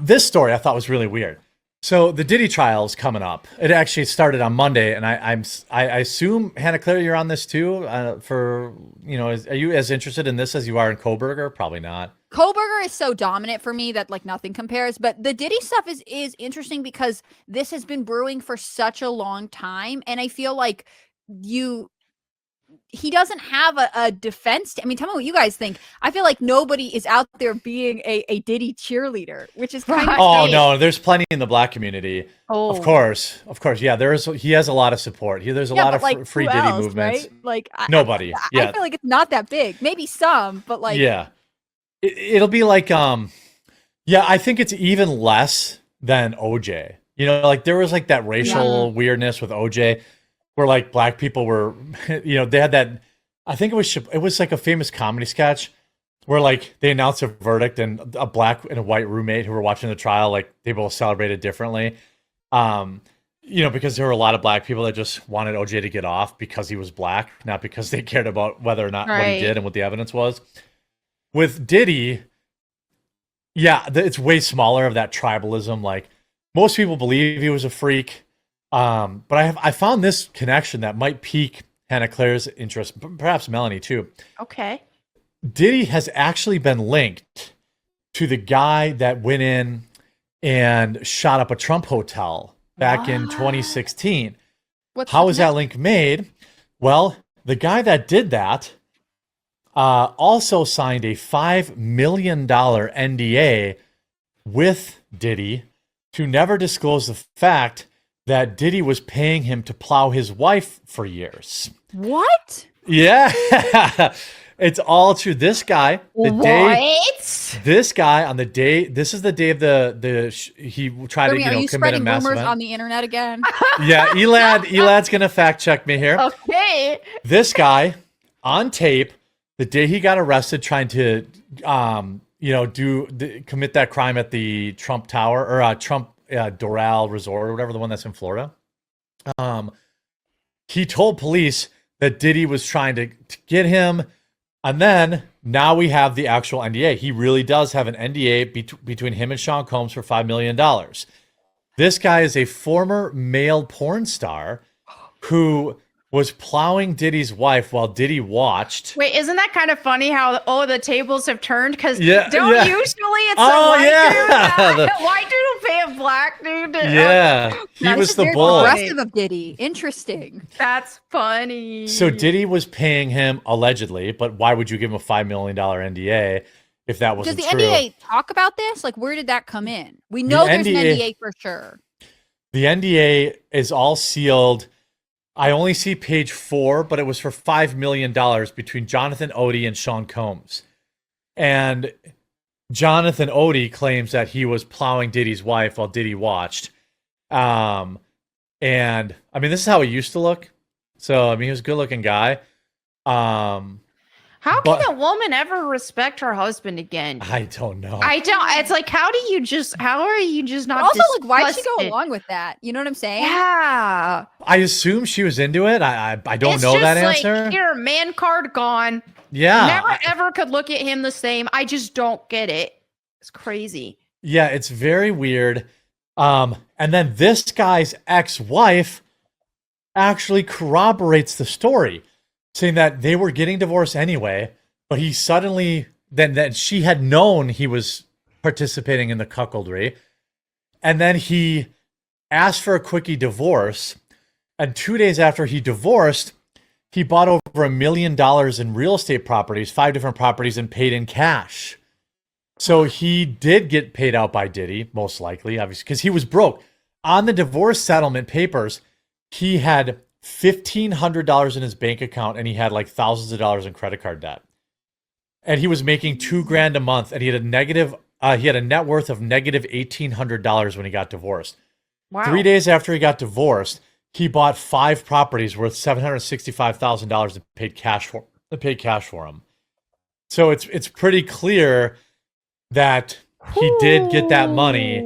This story I thought was really weird. So the Diddy trial is coming up. It actually started on Monday, and I assume Hannah Claire, you're on this too. For are you as interested in this as you are in Koberger? Probably not. Kohlberger is so dominant for me that like nothing compares. But the Diddy stuff is interesting because this has been brewing for such a long time, and I feel like he doesn't have a defense. I mean, tell me what you guys think. I feel like nobody is out there being a Diddy cheerleader, which is kind of oh no, there's plenty in the black community. Oh, of course, yeah. He has a lot of support. There's a lot of like, free Diddy else, movements. Right? Like nobody. I feel like it's not that big. Maybe some, but like it'll be like I think it's even less than OJ. Like there was like that racial weirdness with OJ. Where like black people were, they had that. I think it was like a famous comedy sketch where like they announced a verdict and a black and a white roommate who were watching the trial, like they both celebrated differently. Because there were a lot of black people that just wanted OJ to get off because he was black, not because they cared about whether or not what he did and what the evidence was. With Diddy, it's way smaller of that tribalism. Like most people believe he was a freak. But I found this connection that might pique Hannah Claire's interest, perhaps Melonie too. Okay. Diddy has actually been linked to the guy that went in and shot up a Trump hotel back in 2016. How was that link made? Well, the guy that did that also signed a $5 million NDA with Diddy to never disclose the fact that Diddy was paying him to plow his wife for years. What? Yeah. It's all true. This guy, this guy on the day, this is the day of he tried to, commit a massive rumors on the internet again? Yeah. Elad's going to fact check me here. Okay. This guy on tape, the day he got arrested trying to, commit that crime at the Trump Tower or Trump Doral Resort or whatever, the one that's in Florida. He told police that Diddy was trying to get him, and then now we have the actual NDA. He really does have an NDA between him and Sean Combs for $5 million. This guy is a former male porn star who was plowing Diddy's wife while Diddy watched. Wait, isn't that kind of funny how the tables have turned? Because usually it's a white dude will pay a black dude. He was the bull. Aggressive of Diddy. Interesting. That's funny. So Diddy was paying him allegedly, but why would you give him a $5 million NDA if that wasn't true? Does the NDA talk about this? Like, where did that come in? We know there's an NDA for sure. The NDA is all sealed. I only see page 4, but it was for $5 million between Jonathan Odie and Sean Combs. And Jonathan Odie claims that he was plowing Diddy's wife while Diddy watched. And I mean, this is how he used to look. So, I mean, he was a good looking guy. How can a woman ever respect her husband again? I don't know. It's like, how are you just not also, disgusted? like, why'd she go along with that? You know what I'm saying? Yeah. I assume she was into it. I don't know that answer. Like, here, man card gone. Yeah. Never ever could look at him the same. I just don't get it. It's crazy. Yeah, it's very weird. And then this guy's ex-wife actually corroborates the story, saying that they were getting divorced anyway, but he suddenly, then she had known he was participating in the cuckoldry, and then he asked for a quickie divorce, and 2 days after he divorced, he bought over $1 million in real estate properties, 5 different properties, and paid in cash. So he did get paid out by Diddy, most likely, obviously, because he was broke. On the divorce settlement papers, he had $1,500 in his bank account, and he had like thousands of dollars in credit card debt. And he was making $2,000 a month, and he had a net worth of negative $1,800 when he got divorced. Wow. 3 days after he got divorced, he bought 5 properties worth $765,000 and paid cash for them. So it's pretty clear that he did get that money.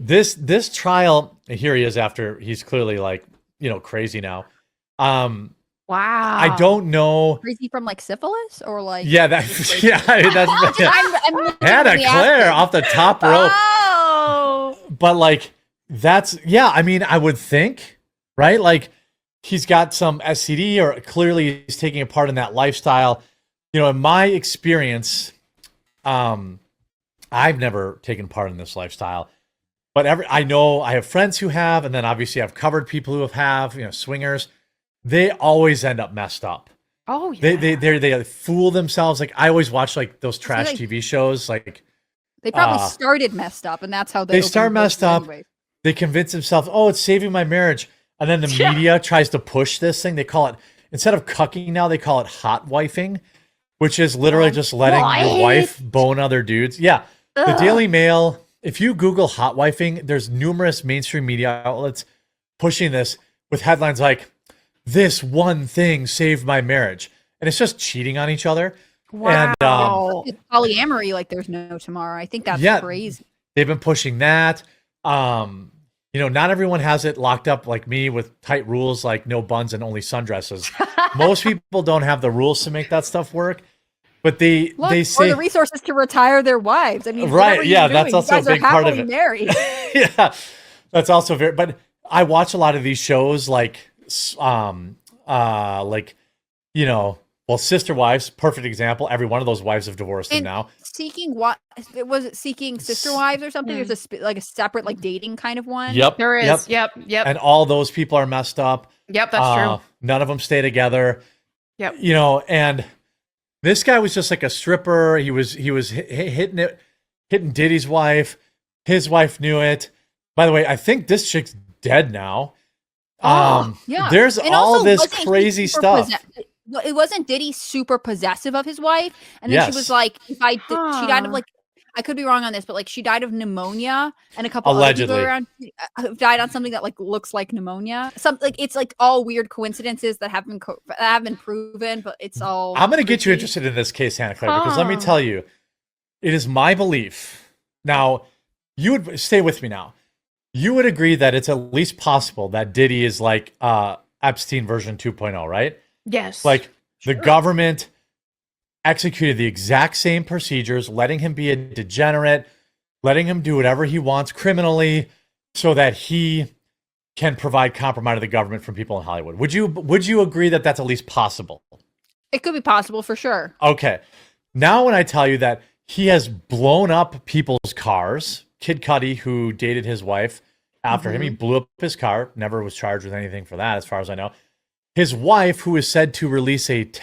This trial, here he is after he's clearly like, crazy now. Wow. I don't know. Crazy from like syphilis or like Yeah, that's yeah. I mean, that's I'm Hannah literally Claire asking. off the top rope. Oh. But like that's yeah. I mean, I would think right. Like he's got some STD, or clearly he's taking a part in that lifestyle. You know, in my experience, I've never taken part in this lifestyle. But I know I have friends who have, and then obviously I've covered people who have, you know, swingers. They always end up messed up. Oh yeah. They fool themselves. Like I always watch like those trash like- TV shows. Like They probably started messed up, and that's how they opened start the messed business up. anyway. They convince themselves, oh, it's saving my marriage, and then the Yeah. media tries to push this thing. They call it, instead of cucking now, they call it hot wifing, which is literally just letting your What? wife bone other dudes. Yeah, the Ugh. Daily Mail. If you Google hot wifing, there's numerous mainstream media outlets pushing this with headlines like, this one thing saved my marriage. And it's just cheating on each other. Wow. And It's polyamory like there's no tomorrow. I think that's Yeah. crazy. they've been pushing that. You know, not everyone has it locked up like me with tight rules like no buns and only sundresses. Most people don't have the rules to make that stuff work. But they Look, they or say the resources to retire their wives. I mean, Right, whatever yeah, you're that's doing, also you a guys big are part of happily it. married. yeah, that's also very. But I watch a lot of these shows, like, like, you know, well, Sister Wives, perfect example. Every one of those wives have divorced him And now. Seeking what was it? Seeking sister wives or something? There's like a separate like dating kind of one. Yep, There is. Yep. And all those people are messed up. Yep. That's true. None of them stay together. Yep. You know, and this guy was just like a stripper. He was hitting Diddy's wife. His wife knew it. By the way, I think this chick's dead now. Yeah. There's And all also, this wasn't he crazy super stuff. It wasn't Diddy super possessive of his wife, and then Yes. she was like, "If I she died of Huh. like, I could be wrong on this, but like she died of pneumonia, and a couple Allegedly. other people around died on something that like looks like pneumonia. Some like it's like all weird coincidences that have been proven, but it's all. I'm going to get you freaky. interested in this case, Hannah Claire, because let me Huh. tell you, it is my belief. Now, you would stay with me now. You would agree that it's at least possible that Diddy is like Epstein version 2.0, right? Yes. Like the government executed the exact same procedures, letting him be a degenerate, letting him do whatever he wants criminally so that he can provide compromise to the government from people in Hollywood. Would you agree that that's at least possible? It could be possible for sure. Okay. Now when I tell you that he has blown up people's cars, Kid Cudi, who dated his wife after him, he blew up his car, never was charged with anything for that as far as I know. His wife, who is said to release it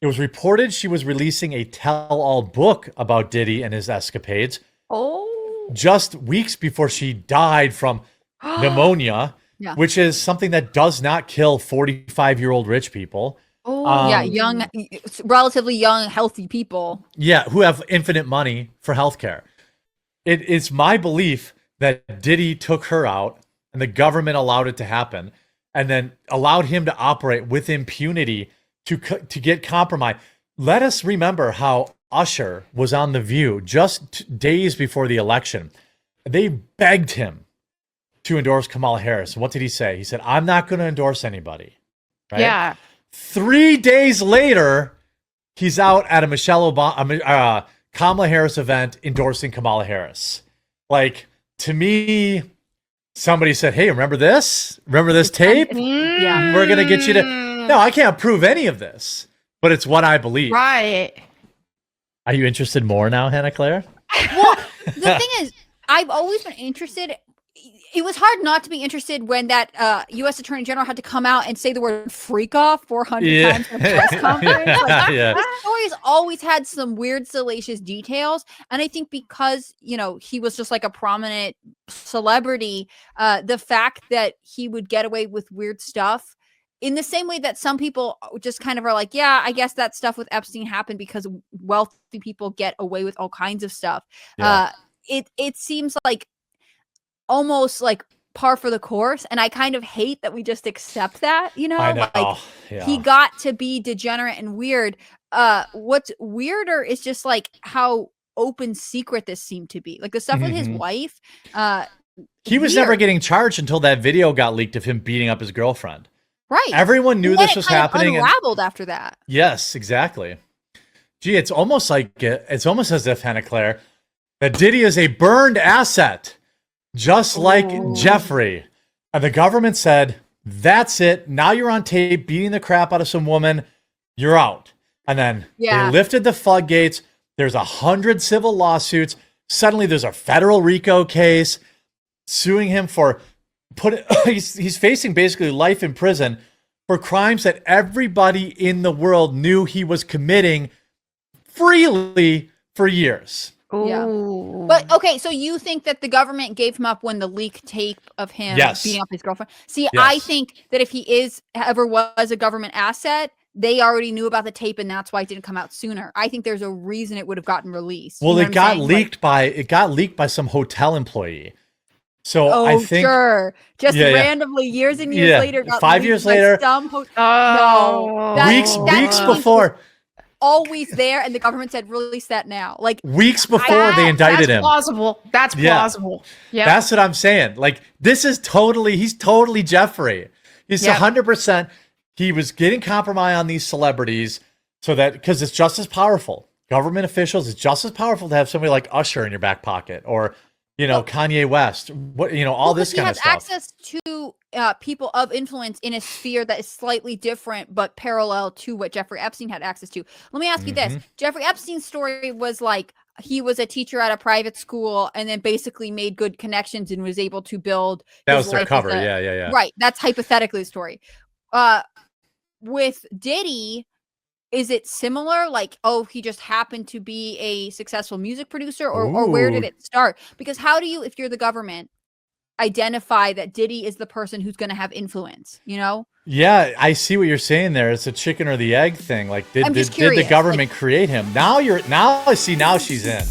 was reported she was releasing a tell-all book about Diddy and his escapades oh. just weeks before she died from pneumonia, Yeah. which is something that does not kill 45-year-old rich people. Oh. Yeah, young, relatively young, healthy people. Yeah, who have infinite money for healthcare. It's my belief that Diddy took her out and the government allowed it to happen and then allowed him to operate with impunity to get compromise. Let us remember how Usher was on The View just days before the election. They begged him to endorse Kamala Harris. And what did he say? He said, I'm not going to endorse anybody. Right? Yeah. 3 days later, he's out at a Kamala Harris event endorsing Kamala Harris. Like, to me, somebody said, hey, remember this? Remember this tape? Yeah. We're going to get you to... No, I can't prove any of this, but it's what I believe. Right. Are you interested more now, Hannah Claire? Well, the thing is, I've always been interested. It was hard not to be interested when that U.S. Attorney General had to come out and say the word "freak off" 400 times in a press conference. Like, Yeah. this story's always had some weird, salacious details, and I think because he was just like a prominent celebrity, the fact that he would get away with weird stuff. In the same way that some people just kind of are like, yeah, I guess that stuff with Epstein happened because wealthy people get away with all kinds of stuff. Yeah. It seems like almost like par for the course, and I kind of hate that we just accept that. I know. Like Yeah. he got to be degenerate and weird. What's weirder is just like how open secret this seemed to be. Like the stuff with his Mhm. wife. he was never getting charged until that video got leaked of him beating up his girlfriend. Right. Everyone knew And then this it was kind of happening. unraveled after that. Yes, exactly. Gee, it's almost as if, Hannah Claire, that Diddy is a burned asset, just like Jeffrey. And the government said, that's it. Now you're on tape beating the crap out of some woman. You're out. And then they lifted the floodgates. There's 100 civil lawsuits. Suddenly there's a federal RICO case suing him for he's facing basically life in prison for crimes that everybody in the world knew he was committing freely for years. Yeah. But okay, so you think that the government gave him up when the leaked tape of him beating up his girlfriend? See, I think that if he ever was a government asset, they already knew about the tape and that's why it didn't come out sooner. I think there's a reason it would have gotten released. Well, it got leaked by some hotel employee. So I think randomly years and years later, got 5 years later, weeks before. Always there, and the government said release that now. Like weeks before they indicted him. Plausible. That's plausible. Yeah, that's what I'm saying. Like he's totally Jeffrey. He's 100%. He was getting compromise on these celebrities so that because it's just as powerful. Government officials, it's just as powerful to have somebody like Usher in your back pocket or Kanye West. All this kind of stuff. He has access to people of influence in a sphere that is slightly different but parallel to what Jeffrey Epstein had access to. Let me ask you this. Jeffrey Epstein's story was like he was a teacher at a private school and then basically made good connections and was able to build. That was their cover. Yeah. Right. That's hypothetically the story. With Diddy, is it similar? Like, he just happened to be a successful music producer or where did it start? Because how do you, if you're the government, identify that Diddy is the person who's going to have influence, Yeah, I see what you're saying there. It's a chicken or the egg thing. Like, did the government create him? Now she's in.